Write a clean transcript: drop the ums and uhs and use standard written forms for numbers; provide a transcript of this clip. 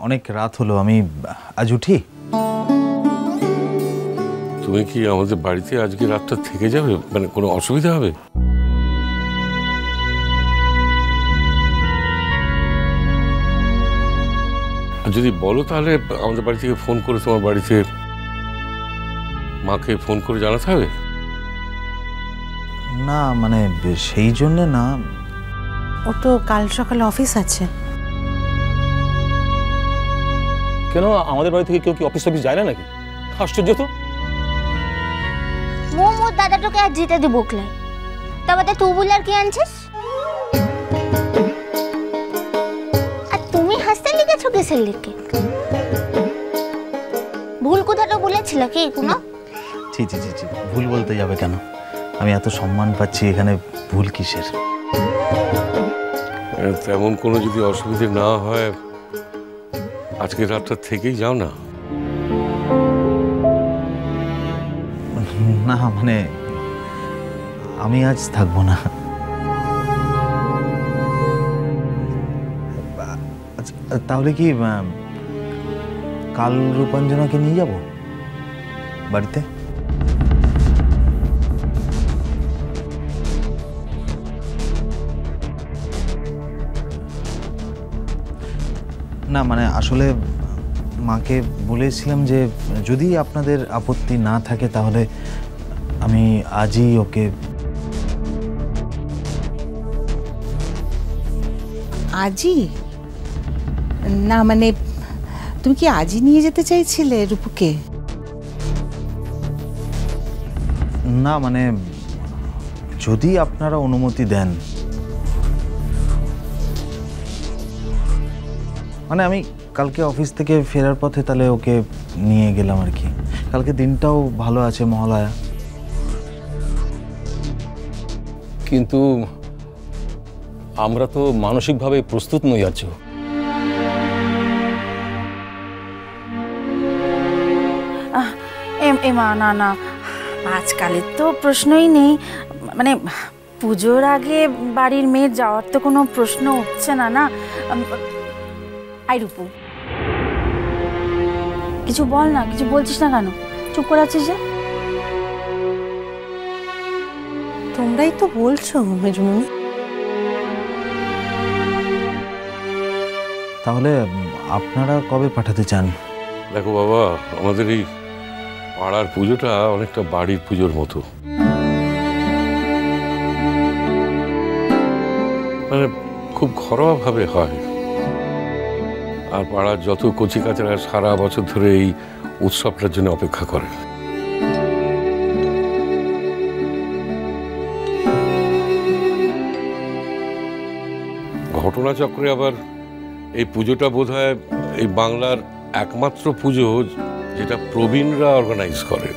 অনেক রাত হলো, আমি আজ উঠি। তুমি কি আমাদের বাড়িতে আজকে রাতটা থেকে যাবে? মানে কোনো অসুবিধা হবে? যদি বলো তাহলে আমাদের বাড়ি থেকে ফোন করে তোমার বাড়িতে মাকে ফোন করে জানাতে হবে। না মানে সেই জন্যে না। ও তো কাল সকালে অফিস আছে। কেন আমাদের বাড়ি থেকে কেউ কি অফিস যায় না নাকি? আশ্চর্য তো। মোর দাদাটাকে আজ যেতে দিব ক্লাই, তবে তুই বল আর কি আনছিস? আর তুমি হাসতে লিখেছো কিসের লিখে? ভুল কথাটা বলেছিল কি কোনো? জি জি জি জি, ভুল বলতে যাবে কেন? আমি এত সম্মান পাচ্ছি, এখানে ভুল কিসের? তেমন কোনো যদি অসুবিধে না হয় আজকে রাতটা থেকেই যাও না। না মানে আমি আজ থাকবো না। তাহলে কি কাল রূপাঞ্জনাকে নিয়ে যাব বাড়িতে? না মানে আসলে মাকে বলেছিলাম যে যদি আপনাদের আপত্তি না থাকে তাহলে আমি আজই ওকে। আজই? না মানে তুমি কি আজই নিয়ে যেতে চাইছিলে রূপুকে? না মানে যদি আপনারা অনুমতি দেন। মানে আমি কালকে অফিস থেকে ফেরার পথে তাহলে ওকে নিয়ে গেলাম আর কি। কালকে দিনটাও ভালো আছে, মহালয়া। কিন্তু আমরা তো মানসিকভাবে প্রস্তুত নই আজ। মা না না, আজকালের তো প্রশ্নই নেই। মানে পুজোর আগে বাড়ির মেয়ে যাওয়ার তো কোনো প্রশ্ন উঠছে না। না আই রূপু, কিছু বল না, কিছু বলছিস না কেন? চুপ করে আছিস যে? তোমরাই তো বলছো মেজুমণি। তাহলে আপনারা কবে পাঠাতে চান? দেখো বাবা, আমাদের এই পাড়ার পুজোটা অনেকটা বাড়ির পুজোর মতো। মানে খুব ঘরোয়াভাবে হয়। আর পাড়ার যত কচিকাচারা সারা বছর ধরে এই উৎসবটার জন্য অপেক্ষা করে। ঘটনাচক্রে আবার এই পুজোটা বোধহয় এই বাংলার একমাত্র পুজো যেটা প্রবীণরা অর্গানাইজ করে।